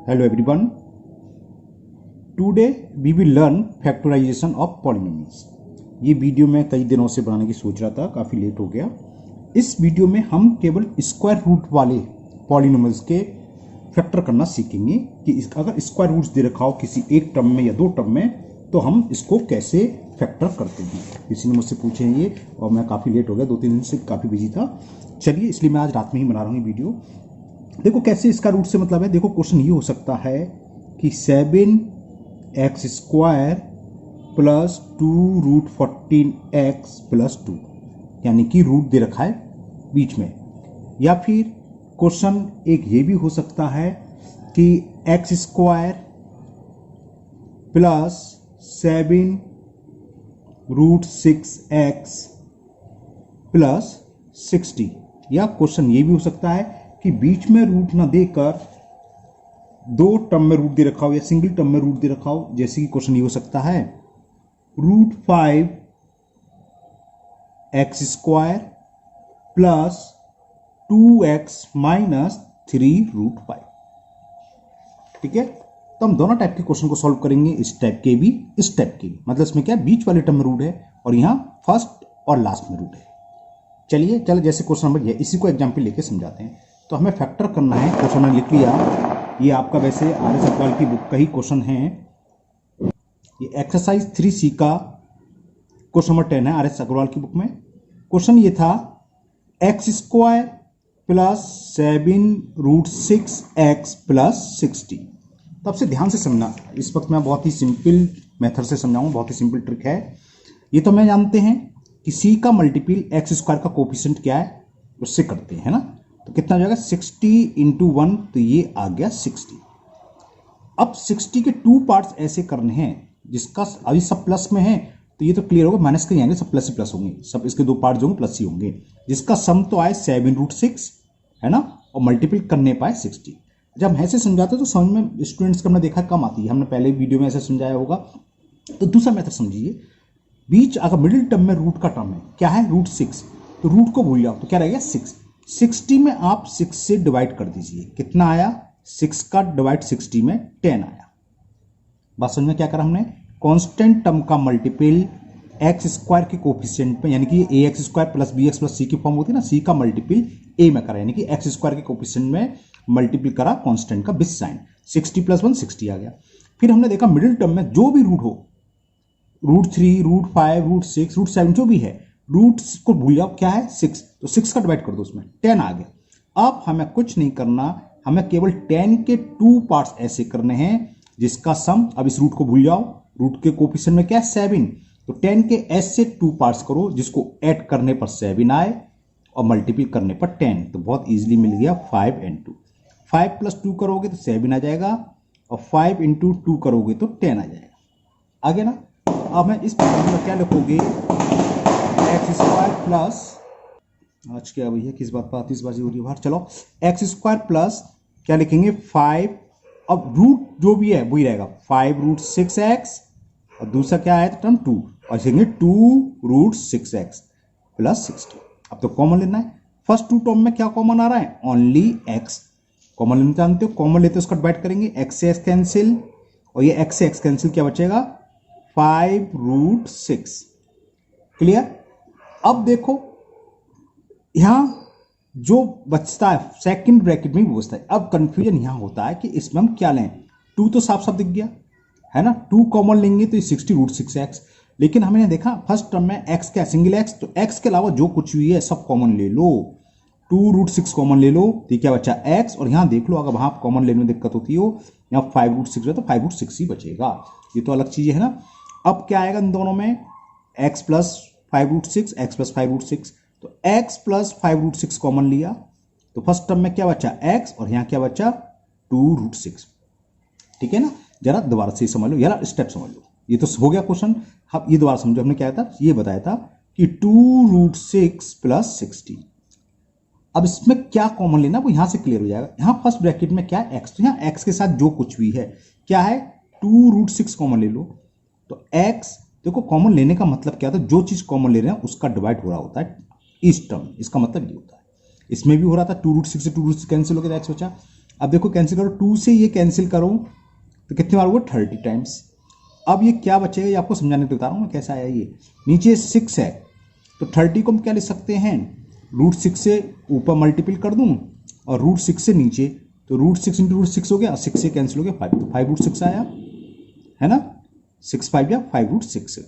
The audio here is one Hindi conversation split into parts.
Hello everyone. Today we will learn factorization of polynomials. ये वीडियो मैं कई दिनों से बनाने की सोच रहा था, काफ़ी लेट हो गया। इस वीडियो में हम केवल स्क्वायर रूट वाले पॉलिनोमियल्स के फैक्टर करना सीखेंगे कि अगर स्क्वायर रूट्स दे रखा हो किसी एक टर्म में या दो टर्म में तो हम इसको कैसे फैक्टर करते हैं। किसी ने मुझसे पूछे हैं ये, और मैं काफ़ी लेट हो गया, 2-3 दिन से काफ़ी बिजी था। चलिए, इसलिए मैं आज रात में ही बना रहा हूँ वीडियो। देखो कैसे इसका रूट से मतलब है। देखो क्वेश्चन ये हो सकता है कि 7x² plus 2 root 14x plus 2, यानी कि रूट दे रखा है बीच में। या फिर क्वेश्चन एक ये भी हो सकता है कि x² plus 7 root 6x plus 60। या क्वेश्चन ये भी हो सकता है कि बीच में रूट ना देकर दो टर्म में रूट दे रखा हो या सिंगल टर्म में रूट दे रखा हो। जैसे कि क्वेश्चन ये हो सकता है root 5x² plus 2x minus 3 root 5। ठीक है, तो हम दोनों टाइप के क्वेश्चन को सॉल्व करेंगे, इस टाइप के भी इस टाइप के भी। मतलब इसमें क्या है, बीच वाले टर्म में रूट है और यहां फर्स्ट और लास्ट में रूट है। चलिए जैसे क्वेश्चन नंबर ये, इसी को एग्जाम्पल लेके समझाते हैं। तो हमें फैक्टर करना है। क्वेश्चन मैंने लिख लिया, ये आपका वैसे आर.एस. अग्रवाल की बुक का ही क्वेश्चन है। ये एक्सरसाइज 3C का क्वेश्चन नंबर 10 है आर.एस. अग्रवाल की बुक में। क्वेश्चन ये था x² plus 7 root 6x plus 60। तब से ध्यान से समझना, इस वक्त मैं बहुत ही सिंपल मेथड से समझाऊंगा, बहुत ही सिंपल ट्रिक है ये। तो मैं जानते हैं कि c का मल्टीपल x² का कोफिशिएंट क्या है, उससे करते हैं ना। तो कितना हो जाएगा 60 इंटू 1, तो ये आ गया 60। अब 60 के 2 पार्ट्स ऐसे करने हैं जिसका अभी सब प्लस में है, तो ये तो क्लियर होगा, माइनस के आएंगे, सब प्लस ही प्लस होंगे, सब इसके 2 पार्ट जो होंगे प्लस ही होंगे। जिसका सम तो आए 7 रूट 6 है ना, और मल्टीपल करने पाए 60। जब हम ऐसे समझाते तो समझ में स्टूडेंट्स का हमने देखा कम आती है, हमने पहले वीडियो में ऐसे समझाया होगा। तो दूसरा मेथड समझिए, बीच अगर मिडिल टर्म में रूट का टर्म है, क्या है रूट 6, तो रूट को भूल जाओ तो क्या रहेगा 6। 60 में आप 6 से डिवाइड कर दीजिए, कितना आया 6 का डिवाइड 60 में 10 आया। बात समझ में क्या करा हमने, कांस्टेंट टर्म का मल्टीपल x² के कोफिशिएंट में, यानी कि ax² plus bx plus c की फॉर्म होती है ना, c का मल्टीपल a में करा, यानी कि x² के कोफिशिएंट में मल्टीपल करा कांस्टेंट का विद साइन। 60 प्लस 1 60 आ गया। फिर हमने देखा मिडिल टर्म में जो भी रूट हो, रूट 3 रूट 5 रूट 6 रूट 7 जो भी है, रूट को भूल जाओ, क्या है 6, तो 6 का डिवाइड कर दो, उसमें 10 आ गया। अब हमें कुछ नहीं करना, हमें केवल 10 के 2 पार्ट्स ऐसे करने हैं जिसका सम, अब इस रूट को भूल जाओ, रूट के कोफिशिएंट में क्या है 7, तो 10 के ऐसे 2 पार्ट्स करो जिसको ऐड करने पर 7 आए और मल्टीपल करने पर 10, तो बहुत इजीली मिल गया 5 and 2। 5 प्लस 2 करोगे तो 7 आ जाएगा, और 5 इंटू 2 करोगे तो 10 आ जाएगा। आगे ना, अब मैं इस प्रकार में क्या लिखोगे, x² प्लस, आज क्या भैया किस बात पर आतिशबाजी हो रही है बाहर, चलो x² प्लस क्या लिखेंगे 5, अब रूट जो भी है वही रहेगा 5 रूट 6x, और दूसरा क्या है टर्म 2, और लिखेंगे 2 रूट 6x प्लस 60। अब तो कॉमन लेना है, फर्स्ट 2 टर्म में क्या कॉमन आ रहा है, ओनली x कॉमन लेना जानते हो, कॉमन लेते हो उसका डिवाइड करेंगे, x से x कैंसिल, और ये x से x कैंसिल, क्या बचेगा 5 रूट 6। क्लियर। अब देखो यहां जो बचता है सेकंड ब्रैकेट में भी बचता है। अब कंफ्यूजन यहां होता है कि इसमें हम क्या लें, 2 तो साफ साफ दिख गया है ना, 2 कॉमन लेंगे तो 60 रूट 6x। लेकिन हमने देखा फर्स्ट टर्म में x क्या सिंगल x, तो x के अलावा जो कुछ भी है सब कॉमन ले लो, 2 रूट 6 कॉमन ले लो, तो क्या बचा x। और यहां देख लो, अगर वहां कॉमन लेने में दिक्कत होती हो, यहां 5 रूट 6 है तो 5 रूट 6 ही बचेगा, ये तो अलग चीज है ना। अब क्या आएगा इन दोनों में, x plus 5 root 6 x plus 5 root 6, तो x प्लस 5 रूट 6 कॉमन लिया, तो फर्स्ट टर्म में क्या बचा x, और यहां क्या बचा 2 रूट 6। ठीक है ना, जरा दोबारा से समझ लो, यार स्टेप समझ लो, ये तो हो गया क्वेश्चन। अब ये दोबारा समझो, हमने क्या था, ये बताया था कि 2 रूट 6 प्लस 60। अब इसमें क्या कॉमन लेना वो यहां से क्लियर हो जाएगा। यहां फर्स्ट ब्रैकेट में क्या है x, तो यहां x के साथ जो कुछ भी है क्या है 2 रूट 6 कॉमन ले लो, तो x देखो कॉमन लेने का मतलब क्या था, जो चीज कॉमन ले रहे हैं उसका डिवाइड हो रहा होता है इस टर्म, इसका मतलब ये होता है। इसमें भी हो रहा था 2 रूट 6 से 2 रूट 6 कैंसिल हो गया, x बचा। अब देखो कैंसिल करो, 2 से ये कैंसिल करो तो कितनी बार हुआ 30 टाइम्स। अब ये क्या बचेगा, ये आपको समझाने के लिए बता रहा हूँ मैं कैसा आया। ये नीचे 6 है तो 30 को हम क्या लिख सकते हैं, √6 से ऊपर मल्टीपल कर दूँ और √6 से नीचे, तो √6 इंटू √6 हो गया, 6 से कैंसिल हो गया 5, तो 5√6 आया, है ना, 6 5 या 5√6,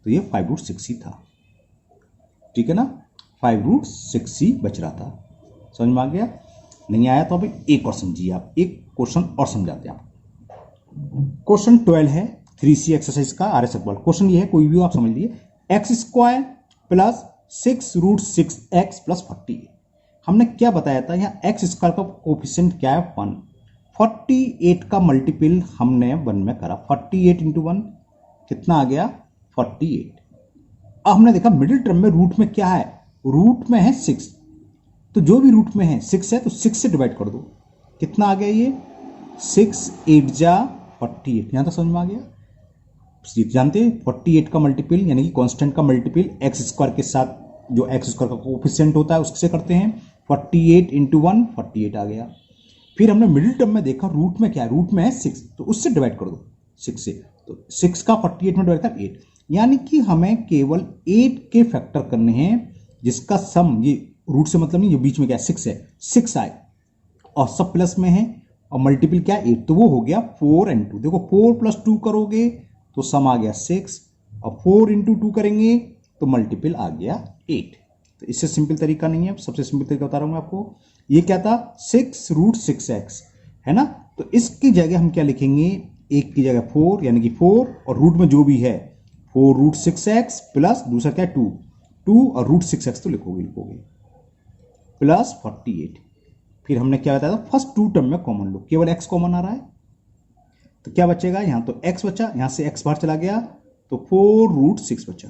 तो ये 5√6 ही था, ठीक है ना, 5√6 ही बच रहा था। समझ में आ गया? नहीं आया तो अभी एक और समझिए आप, एक क्वेश्चन और समझाते हैं आप। क्वेश्चन 12 है 3C एक्सरसाइज का RS सवाल। क्वेश्चन ये है, कोई भी आप समझ लिए, x² प्लस 6√6x प्लस 40। हमने क्या बताया था, यहाँ x² का कोफिशिएंट क्या है 1, 48 का मल्टीपल हमने 1 में करा, 48 इंटू 1 कितना आ गया 48। अब हमने देखा मिडिल टर्म में रूट में क्या है, रूट में है 6, तो जो भी रूट में है 6 है तो 6 से डिवाइड कर दो, कितना आ गया ये 6 8 जा 48। यहां तक समझ में आ गया? जानते हैं 48 का मल्टीपल यानी कि कांस्टेंट का मल्टीपल x² के साथ जो x² का कोफिशिएंट होता है उससे करते हैं, 48 इंटू 1 48 आ गया। फिर हमने मिडिल टर्म में देखा रूट में क्या है, रूट में है 6, तो उससे डिवाइड कर दो 6 से, तो 6 का 48 में डिवाइड कर 8, यानी कि हमें केवल 8 के फैक्टर करने हैं जिसका सम, ये रूट से मतलब नहीं, जो बीच में क्या है 6 है, 6 आए और सब प्लस में है और मल्टीपल क्या है 8, तो वो हो गया 4 and 2। देखो 4 + 2 करोगे तो सम आ गया 6 और 4 × 2 करेंगे तो मल्टीपल आ गया 8। तो इससे सिंपल तरीका नहीं है, सबसे सिंपल तरीका बता रहा हूं मैं आपको। ये क्या था 6√6x है ना, तो इसकी जगह हम क्या लिखेंगे, एक की जगह 4 यानी कि 4 और रूट में जो भी है 4√6x प्लस दूसरा क्या 2 और √6x तो लिखोगे प्लस 48। फिर हमने क्या बताया था, फर्स्ट 2 टर्म में कॉमन लो, केवल x कॉमन आ रहा है तो क्या बचेगा, यहां तो x बचा, यहां से x बाहर चला गया तो 4√6 बचा।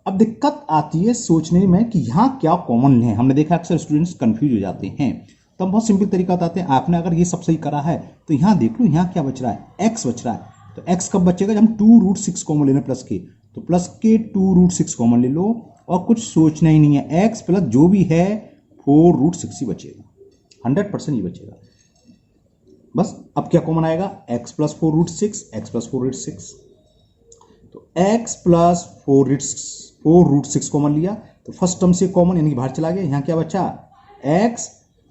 अब दिक्कत आती है सोचने में कि यहां क्या कॉमन है। हमने देखा अक्सर स्टूडेंट्स कंफ्यूज हो जाते हैं, तो हम बहुत सिंपल तरीका बताते हैं। आपने अगर ये सब सही करा है तो यहां देख लो, यहां क्या बच रहा है x बच रहा है, तो x कब बचेगा जब हम 2√6 कॉमन लेना प्लस के, तो प्लस के 2√6 कॉमन ले लो और कुछ सोचना ही नहीं है, x प्लस जो भी है 4√6 ही बचेगा, 100% ही बचेगा बस। अब क्या कॉमन आएगा, x प्लस 4√6, x प्लस 4√6, तो x प्लस 4√6 कॉमन लिया तो फर्स्ट टर्म से कॉमन यानी कि बाहर चला गया, यहां क्या बचा x,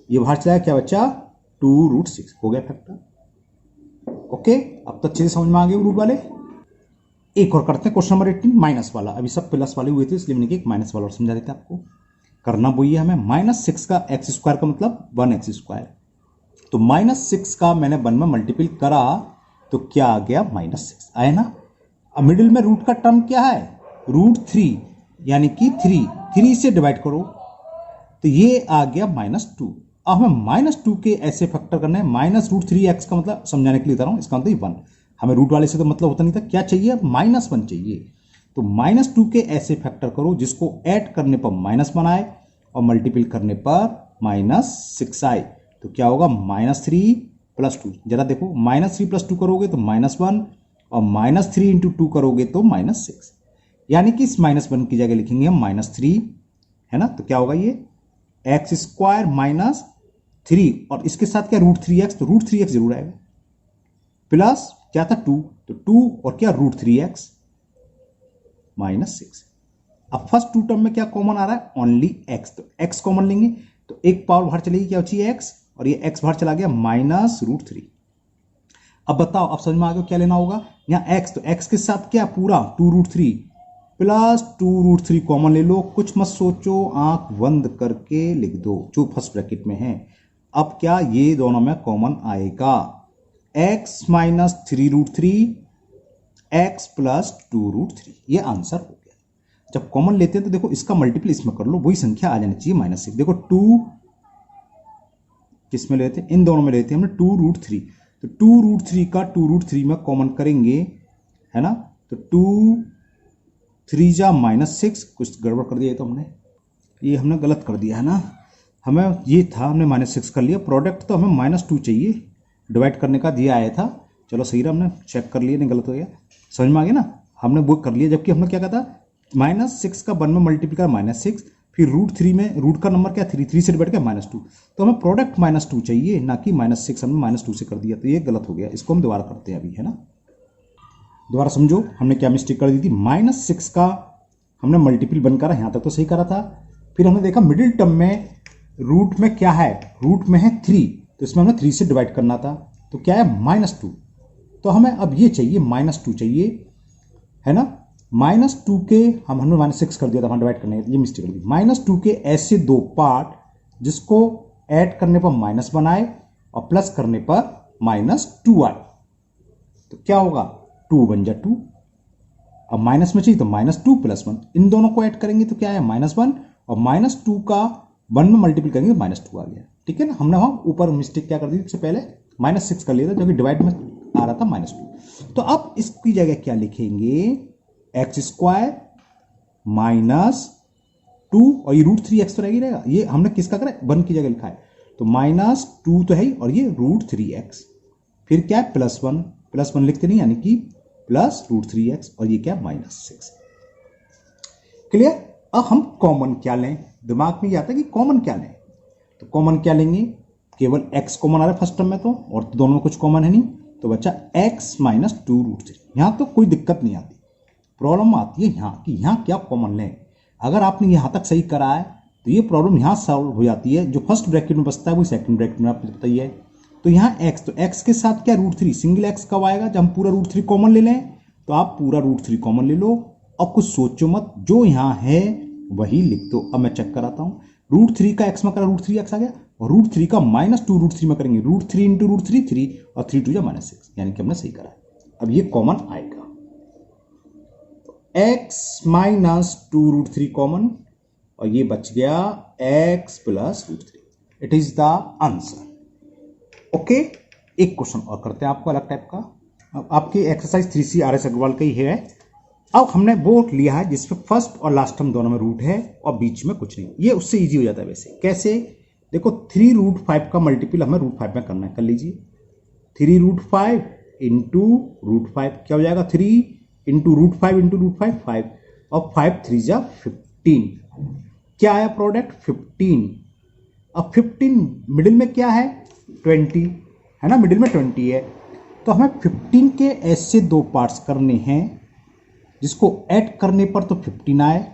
ये बाहर चला गया, क्या बचा 2√6, हो गया फैक्टर। ओके, अब तक चीजें समझ में आ गई रूट वाले। एक और करते हैं क्वेश्चन नंबर 18 माइनस वाला। अभी सब प्लस वाले हुए थे इसलिए मैंने एक माइनस वाला और समझा देते आपको। करना वही है हमें, -6 का x² का मतलब 1x², तो -6 का मैंने 1 में मल्टीपल करा तो क्या आ गया -6 आया ना। अब मिडिल में रूट का टर्म क्या है √3 यानी कि 3 से डिवाइड करो तो ये आ गया -2। अब हमें -2 के ऐसे फैक्टर करने हैं, -√3x का मतलब समझाने के लिए बता रहा हूं, इसका मतलब 1, हमें रूट वाले से तो मतलब होता नहीं था, क्या चाहिए -1 चाहिए, तो -2 के ऐसे फैक्टर करो जिसको ऐड करने पर -1 आए और मल्टीपल करने पर -6 आए, तो क्या होगा -3 + 2। जरा देखो -3 + 2 करोगे तो -1 और -3 × 2 करोगे तो -6, यानी कि इस -1 की जगह लिखेंगे हम -3, है ना, तो क्या होगा ये x² - 3 और इसके साथ क्या √3x, तो √3x जरूर आएगा, प्लस क्या था 2, तो 2 और क्या √3x -6। अब फर्स्ट 2 टर्म में क्या कॉमन आ रहा है, ओनली x, तो x कॉमन लेंगे तो एक पावर बाहर चलेगी, क्या बची x और ये x बाहर चला गया -√3। अब बताओ, अब समझ में आ गया क्या लेना होगा, यहां x, तो x के साथ क्या पूरा 2√3 प्लस 2√3 कॉमन ले लो, कुछ मत सोचो, आंख बंद करके लिख दो जो फर्स्ट ब्रैकेट में है। अब क्या ये दोनों में कॉमन आएगा, x - 3√3 x प्लस 2√3, ये आंसर हो गया। जब कॉमन लेते हैं तो देखो इसका मल्टीपल इसमें कर लो, वही संख्या आ जानी चाहिए -6। देखो 2 किस में लेते हैं, इन दोनों में लेते हैं हमने 2√3, तो 2√3 का 2√3 में कॉमन करेंगे, है ना, तो 2 3 जा -6, कुछ गड़बड़ कर दिया तो हमने हमने गलत कर दिया है ना, हमें ये था हमने -6 कर लिया, प्रोडक्ट तो हमें -2 चाहिए, डिवाइड करने का दिया आया था, चलो सही रहा, हमने चेक कर लिया, नहीं गलत हो गया, समझ में आ गया ना, हमने वो कर लिया, जबकि हमने क्या कहा था -6 का 1 में मल्टीपल कर -6, फिर √3 में रूट का नंबर क्या 3, 3 से डिवाइड किया -2, तो हमें प्रोडक्ट -2 चाहिए, ना कि -6 हमने -2 से कर दिया, तो ये गलत हो गया। इसको हम दोबारा करते हैं अभी, है ना। दोबारा समझो हमने क्या मिस्टेक कर दी थी। -6 का हमने मल्टीपल बनकर यहाँ तक तो सही करा था। फिर हमने देखा मिडिल टर्म में रूट में क्या है, रूट में है 3, तो इसमें हमें 3 से डिवाइड करना था, तो क्या है -2। तो हमें अब ये चाहिए -2 चाहिए, है ना। -2 के हमने -6 कर दिया था, डिवाइड करने ये मिस्टेक कर दी। -2 के ऐसे दो पार्ट जिसको ऐड करने पर -1 आए और प्लस करने पर -2 आए, तो क्या होगा 2 बन जा 2। अब माइनस में चाहिए तो -2 + 1, इन दोनों को ऐड करेंगे तो क्या है -1, और -2 का 1 में मल्टीपल करेंगे तो -2 आ गया। ठीक है ना। हमने वहां ऊपर मिस्टेक क्या कर दी, सबसे पहले -6 कर लिया था, जो कि डिवाइड में आ रहा था -2। तो अब इसकी जगह क्या लिखेंगे, x² -2, और ये √3x तो रहेगा। ये हमने किसका करा, 1 की जगह लिखा है, तो -2 तो है ही, और ये √3x, फिर क्या है +1 लिखते नहीं, यानी कि +√3x, और ये क्या -6। क्लियर। अब हम कॉमन क्या लें, दिमाग में ये आता है कि कॉमन क्या लें, तो कॉमन क्या लेंगे, केवल x कॉमन आ रहा है फर्स्ट टर्म में, तो और तो दोनों में कुछ कॉमन है नहीं, तो बच्चा x - 2√3। यहां तो कोई दिक्कत नहीं आती, प्रॉब्लम आती है यहाँ कि यहाँ क्या कॉमन लें। अगर आपने यहां तक सही करा है तो ये प्रॉब्लम यहां सॉल्व हो जाती है, जो फर्स्ट ब्रैकेट में बचता है वो सेकंड ब्रैकेट में आपको पता ही है। तो यहाँ x, तो x के साथ क्या √3, सिंगल x कब आएगा, जब हम पूरा √3 कॉमन ले लें, तो आप पूरा √3 कॉमन ले लो, और कुछ सोचो मत, जो यहाँ है वही लिख दो। अब मैं चेक कराता हूँ, √3 का x में करा √3x आ गया, और √3 का -2 √3 में करेंगे, √3 × √3 3, और 3 2 -6, यानी कि हमने सही करा है। अब ये कॉमन आएगा, x - 2 √3 कॉमन, और ये बच गया x + √3। It is the answer. Okay, एक क्वेश्चन और करते हैं आपको अलग टाइप का। अब आपकी एक्सरसाइज 3C RS अग्रवाल का ही है। अब हमने वो लिया है जिसमें फर्स्ट और लास्ट टर्म दोनों में रूट है और बीच में कुछ नहीं, ये उससे इजी हो जाता है। वैसे कैसे, देखो 3√5 का मल्टीपल हमें √5 में करना है, कर लीजिए। 3√5 × √5 क्या हो जाएगा, 3 × √5 × √5 5, और 5 3 जा 15, क्या आया प्रोडक्ट 15। अब 15 मिडिल में क्या है 20, है ना, मिडिल में 20 है, तो हमें 15 के ऐसे दो पार्ट्स करने हैं जिसको ऐड करने पर तो 15 आए,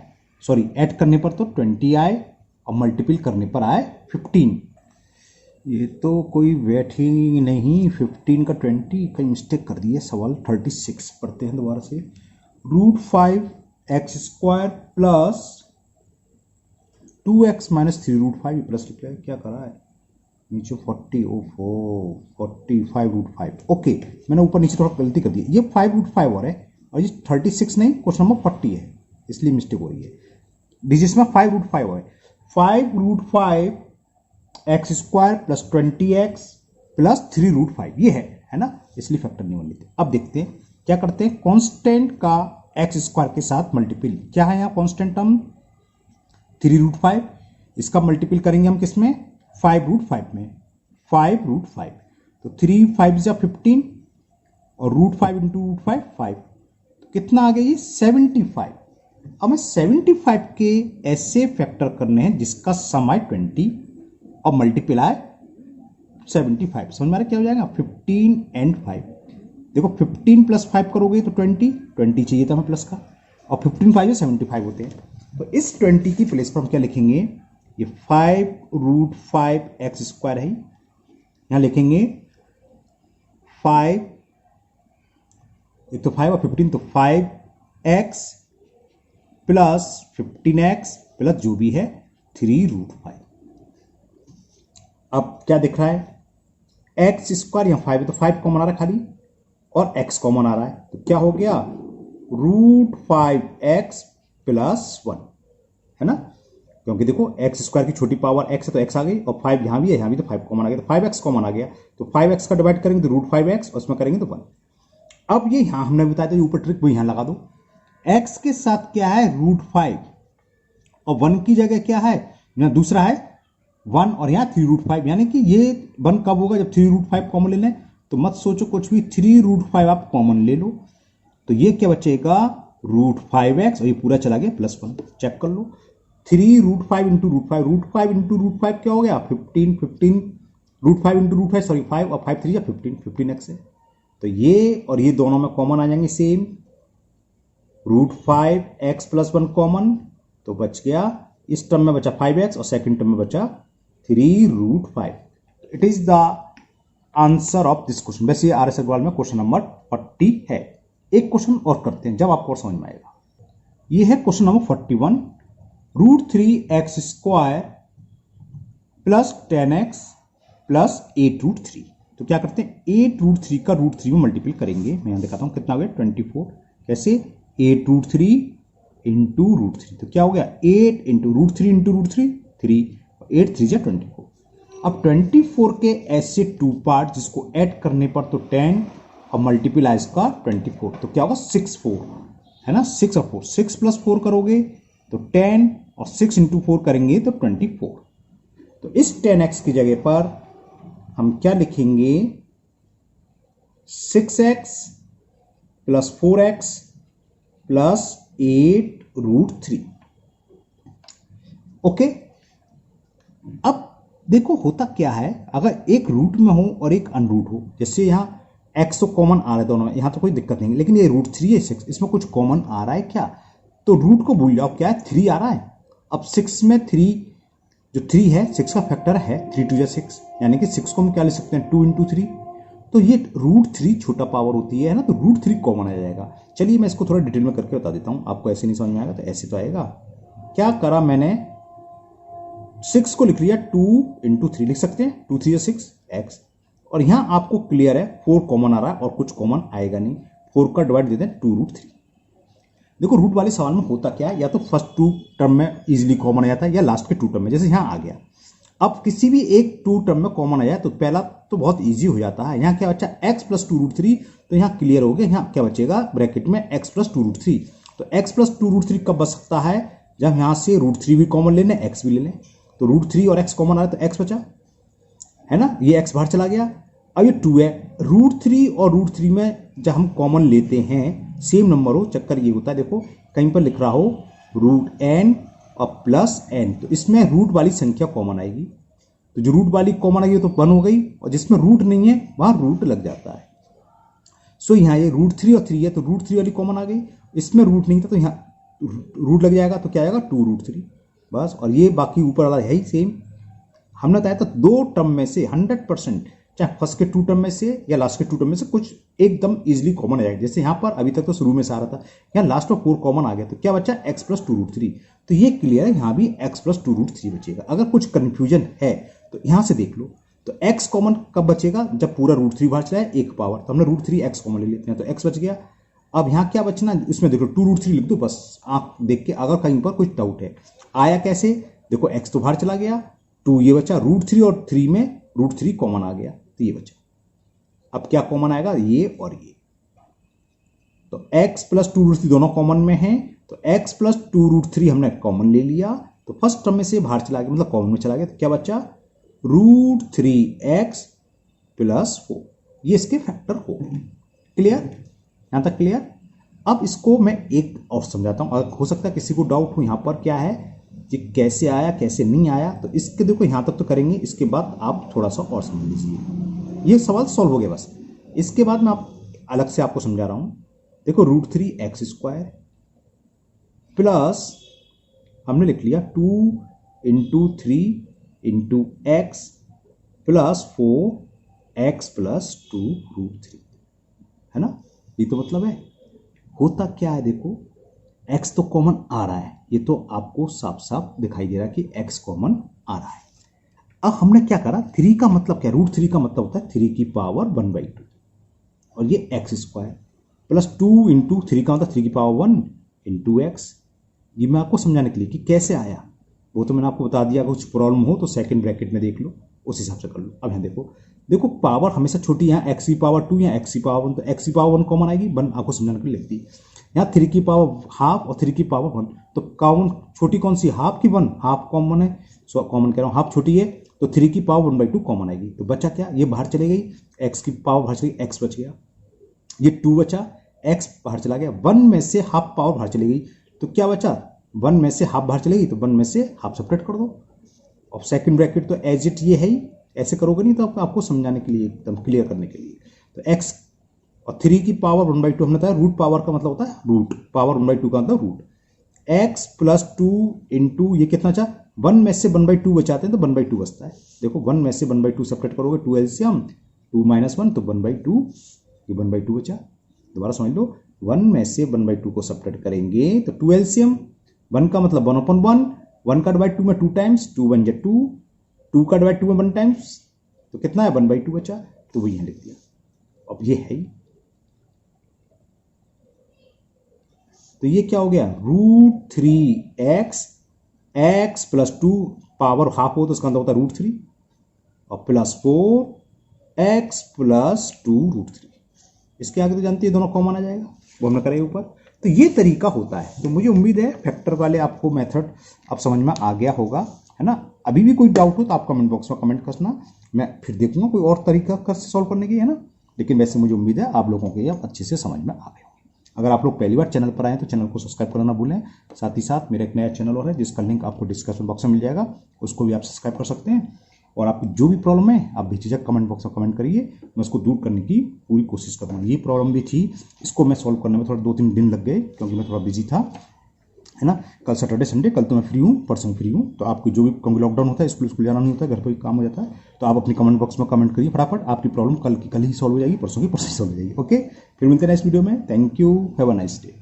सॉरी ऐड करने पर तो 20 आए, और मल्टीपल करने पर आए 15। ये तो कोई वेट ही नहीं, 15 का 20 कहीं मिस्टेक कर दी है। सवाल 36 पढ़ते हैं दोबारा से। √5x² + 2x - 3√5, प्लस लिख लिया, क्या करा है नीचे 40, ओफो 45 √5। ओके, मैंने ऊपर नीचे थोड़ा गलती कर दी, ये 5√5 और है, और ये 36 नहीं, क्वेश्चन नंबर 40 है, इसलिए मिस्टेक हो रही है। डिजिट्स में 5√5 है, 5√5 x² + 20x + 3√5 ये है ना, इसलिए फैक्टर नहीं बन लेते। अब देखते हैं क्या करते हैं, कांस्टेंट का x² के साथ मल्टीपल, क्या है यहाँ कांस्टेंट टर्म 3√5, इसका मल्टीपल करेंगे हम किसमें 5√5 में, 5√5, तो 3 5 जा 15, और √5 × √5 5, तो कितना आ गया ये 75। अब मैं 75 के ऐसे फैक्टर करने हैं जिसका सम आए 20 और मल्टीपल आए 75। समझ में आ रहा क्या हो जाएगा 15 and 5। देखो 15 + 5 करोगे तो 20 चाहिए था हमें प्लस का, और 15 5 75 होते हैं। तो इस 20 की प्लेस पर हम क्या लिखेंगे, ये 5√5x² है, यहां लिखेंगे 5, एक तो 5 और 15, तो 5x + 15x प्लस जो भी है 3√5। अब क्या दिख रहा है, x², यहां 5 है तो 5 कॉमन आ रहा है खाली, और x कॉमन आ रहा है, तो क्या हो गया √5x + 1, है ना, क्योंकि देखो x² की छोटी पावर x है तो x आ गई, और 5 यहां भी है, यहां भी तो 5 कॉमन आ गया, तो 5x कॉमन आ गया, तो 5x का डिवाइड करेंगे तो √5x, और उसमें करेंगे तो 1। अब ये यहां हमने बताया था ऊपर ट्रिक, वो यहां लगा दो। x के साथ क्या है √5, और 1 की जगह क्या है, यहां दूसरा है 1, और यहां 3√5, यानी कि ये 1 कब होगा जब 3√5 कॉमन ले लें। तो मत सोचो कुछ भी, 3√5 आप कॉमन ले लो, तो ये क्या बचेगा √5x, और ये पूरा चला गया +1, चेक कर लो। 3√5 इंटू √5, √5 इंटू √5 क्या हो गया 15, 15 √5 इंटू √5 सॉरी 5 और 5 3 या 15, 15x है। तो ये और ये दोनों में कॉमन आ जाएंगे सेम, √5x+1 कॉमन, तो बच गया इस टर्म में बचा 5x और सेकंड टर्म में बचा 3√5। It is the answer of this question. वैसे ये RS अग्रवाल में क्वेश्चन नंबर 40 है। एक क्वेश्चन और करते हैं जब आपको और समझ में आएगा। ये है question number 41, √3x² plus 10x plus 8√3। तो क्या करते हैं 8√3 का √3 में मल्टीपल करेंगे। मैं यहां दिखाता हूं कितना हो गया 24। कैसे 8√3 इंटू √3, तो क्या हो गया 8 इंटू √3 इंटू √3 3, 8 3 जा 24। अब 24 के ऐसे 2 पार्ट जिसको ऐड करने पर तो 10 और मल्टीप्लाई इसका 24, तो क्या होगा 6 4 है ना, 6 और 4, 6 + 4 करोगे तो 10 और 6 इंटू 4 करेंगे तो 24। तो इस 10x की जगह पर हम क्या लिखेंगे 6x plus 4x plus 8√3। Okay, अब देखो होता क्या है, अगर एक रूट में हो और एक अनरूट हो, जैसे यहां x तो कॉमन आ रहा है दोनों में, यहां तो कोई दिक्कत नहीं, लेकिन ये √3 है 6, इसमें कुछ कॉमन आ रहा है क्या, तो रूट को भूल जाओ, क्या है 3 आ रहा है। अब 6 में 3 जो 3 है 6 का फैक्टर है 3 2 6, यानी कि 6 को हम क्या ले सकते हैं 2 इंटू 3, तो ये √3 छोटा पावर होती है ना, तो √3 कॉमन आ जाएगा। चलिए मैं इसको थोड़ा डिटेल में करके बता देता हूं, आपको ऐसे नहीं समझ में आएगा तो ऐसे तो आएगा। क्या करा मैंने 6 को लिख लिया 2 इंटू 3 लिख सकते हैं, 2 3 6 x, और यहां आपको क्लियर है 4 कॉमन आ रहा है और कुछ कॉमन आएगा नहीं, 4 का डिवाइड दे दें 2√3। देखो रूट वाले सवाल में होता क्या है, या तो फर्स्ट 2 टर्म में इजीली कॉमन आ जाता है या लास्ट के 2 टर्म में, जैसे यहां आ गया। अब किसी भी एक 2 टर्म में कॉमन आ जाए तो पहला तो बहुत इजी हो जाता है। यहां क्या बचा x प्लस 2√3, तो यहां क्लियर हो गया, यहां क्या बचेगा ब्रैकेट में x प्लस 2√3। तो x प्लस 2√3 कब बच सकता है, जब यहां से √3 भी कॉमन ले लें x भी ले लें, तो √3 और x कॉमन आ रहा है तो x बचा है ना, ये x बाहर चला गया। अब ये 2 है, √3 और √3 में जब हम कॉमन लेते हैं सेम नंबर हो, चक्कर ये होता है देखो कहीं पर लिख रहा हो √n और प्लस n, तो इसमें रूट वाली संख्या कॉमन आएगी, तो जो रूट वाली कॉमन आई तो 1 हो गई, और जिसमें रूट नहीं है वहां रूट लग जाता है। सो यहां ये √3 और 3 है तो √3 वाली कॉमन आ गई, इसमें रूट नहीं था तो यहां रूट लग जाएगा, तो क्या आएगा 2√3 बस। और ये बाकी ऊपर वाला है ही सेम। हमने बताया तो 2 टर्म में से 100%, चाहे फर्स्ट के 2 टर्म में से या लास्ट के 2 टर्म में से कुछ एकदम इजीली कॉमन आ जाएगा। जैसे यहां पर अभी तक तो शुरू में से आ रहा था, यहां लास्ट में 4 कॉमन आ गया, तो क्या बचा x प्लस 2√3, तो ये क्लियर है यहां भी x प्लस 2√3 बचेगा। अगर कुछ कंफ्यूजन है तो यहां से देख लो, तो x कॉमन कब बचेगा, जब पूरा √3 बाहर चला है एक पावर, तो हमने √3x कॉमन ले लेते हैं तो x बच गया। अब यहां क्या बचना, इसमें देखो 2√3 लिख दो बस, आंख देख के, अगर कहीं पर कुछ डाउट है। आया कैसे, देखो x तो बाहर चला गया, 2 ये बचा, √3 और 3 में √3 कॉमन आ गया तो ये बचा। अब क्या कॉमन आएगा, ये और ये, तो x प्लस 2√3 दोनों कॉमन में है, तो x प्लस 2√3 हमने कॉमन ले लिया, तो फर्स्ट टर्म में से बाहर चला गया, मतलब कॉमन में चला गया, तो क्या बचा √3x प्लस 4, ये इसके फैक्टर हो। क्लियर, यहां तक क्लियर। अब इसको मैं एक और समझाता हूं, अगर हो सकता है किसी को डाउट हो यहां पर क्या है, ये कैसे आया कैसे नहीं आया, तो इसके देखो यहां तक तो करेंगे, इसके बाद आप थोड़ा सा और समझ लीजिए। ये सवाल सॉल्व हो गया बस, इसके बाद मैं आप अलग से आपको समझा रहा हूं। देखो √3x² प्लस हमने लिख लिया 2 into 3 into x plus 4x plus 2√3, है ना, ये तो मतलब है। होता क्या है देखो, x तो कॉमन आ रहा है, ये तो आपको साफ साफ दिखाई दे रहा है कि x कॉमन आ रहा है। अब हमने क्या करा, 3 का मतलब क्या, √3 का मतलब होता है 3 की पावर 1/2, और ये x² प्लस 2 इंटू 3 का मतलब 3 की पावर 1 इंटू x। ये मैं आपको समझाने के लिए कि कैसे आया, वो तो मैंने आपको बता दिया। कुछ प्रॉब्लम हो तो सेकंड ब्रैकेट में देख लो, उस हिसाब से कर लो। अब यहाँ देखो पावर हमेशा छोटी, यहाँ x की पावर 2 या x की पावर 1, तो x की पावर 1 कॉमन आएगी, 1 आपको समझाने के लिए लिखती है। यहाँ 3 की पावर हाफ और 3 की पावर 1, तो कॉमन छोटी कौन सी, हाफ की 1, हाफ कॉमन है, सो कॉमन कह रहा हूँ, हाफ छोटी है, तो 3 की पावर 1/2 कॉमन आएगी, तो बचा क्या, ये बाहर चली गई, x की पावर बाहर चली गई, x बच गया, ये 2 बचा, x बाहर चला गया, 1 में से हाफ पावर बाहर चली गई, तो क्या बचा 1 में से हाफ बाहर चलेगी तो 1 में से हाफ सेपरेट कर दो। और सेकंड ब्रैकेट तो एज इट ये है ही, ऐसे करोगे नहीं तो आपको समझाने के लिए, एकदम क्लियर करने के लिए। तो x और 3 की पावर 1/2 हमने बताया, रूट पावर का मतलब होता है रूट, पावर 1/2 का मतलब रूट। x प्लस 2 इंटू ये कितना बचा, 1 में से 1/2 बचाते हैं तो 1/2 बचता है। देखो 1 में से 1/2 सेपरेट करोगे, 2 एलसीएम 2 - 1 तो 1/2, ये 1/2 बचा। दोबारा समझ लो, 1 में से 1/2 को सेपरेट करेंगे तो 2 एलसीएम, 1 का मतलब 1/1, 1 का डिवाइड 2 में 2 टाइम्स, 2 1 2, 2 का डिवाइड 2 में 1 टाइम्स, तो कितना है 1/2 बचा, तो वही यहाँ लिख दिया। अब ये है ही, तो ये क्या हो गया, √3x, x plus 2 power half हो तो उसका अंदर होता है √3 और प्लस 4x प्लस 2 √3। इसके आगे तो जानते हैं दोनों कॉमन आ जाएगा, वो हमने करें ऊपर। तो ये तरीका होता है। तो मुझे उम्मीद है फैक्टर वाले आपको मेथड अब समझ में आ गया होगा, है ना। अभी भी कोई डाउट हो तो आप कमेंट बॉक्स में कमेंट करना, मैं फिर देखूंगा कोई और तरीका कर सॉल्व करने की, है ना। लेकिन वैसे मुझे उम्मीद है आप लोगों को ये अच्छे से समझ में आ गए होंगे। अगर आप लोग पहली बार चैनल पर आए तो चैनल को सब्सक्राइब करना ना भूलें। साथ ही साथ मेरा एक नया चैनल और है जिसका लिंक आपको डिस्क्रिप्शन बॉक्स में मिल जाएगा, उसको भी आप सब्सक्राइब कर सकते हैं। और आपकी जो भी प्रॉब्लम है आप बेझिझक कमेंट बॉक्स में कमेंट करिए, मैं उसको दूर करने की पूरी कोशिश करूँगा। ये प्रॉब्लम भी थी, इसको मैं सॉल्व करने में थोड़ा 2-3 दिन लग गए क्योंकि मैं थोड़ा बिजी था, है ना। कल सैटरडे संडे, कल तो मैं फ्री हूँ, परसों फ्री हूँ। तो आपकी जो भी, क्योंकि लॉकडाउन होता है, स्कूल जाना नहीं होता है, घर पर ही काम हो जाता है, तो आप अपनी कमेंट बॉक्स में कमेंट करिए फटाफट। आपकी प्रॉब्लम कल की कल ही सॉल्व हो जाएगी, परसों की परसों ही सॉल्व हो जाएगी। ओके, फिर मिलते हैं नेक्स्ट वीडियो में। Thank you, have a nice day.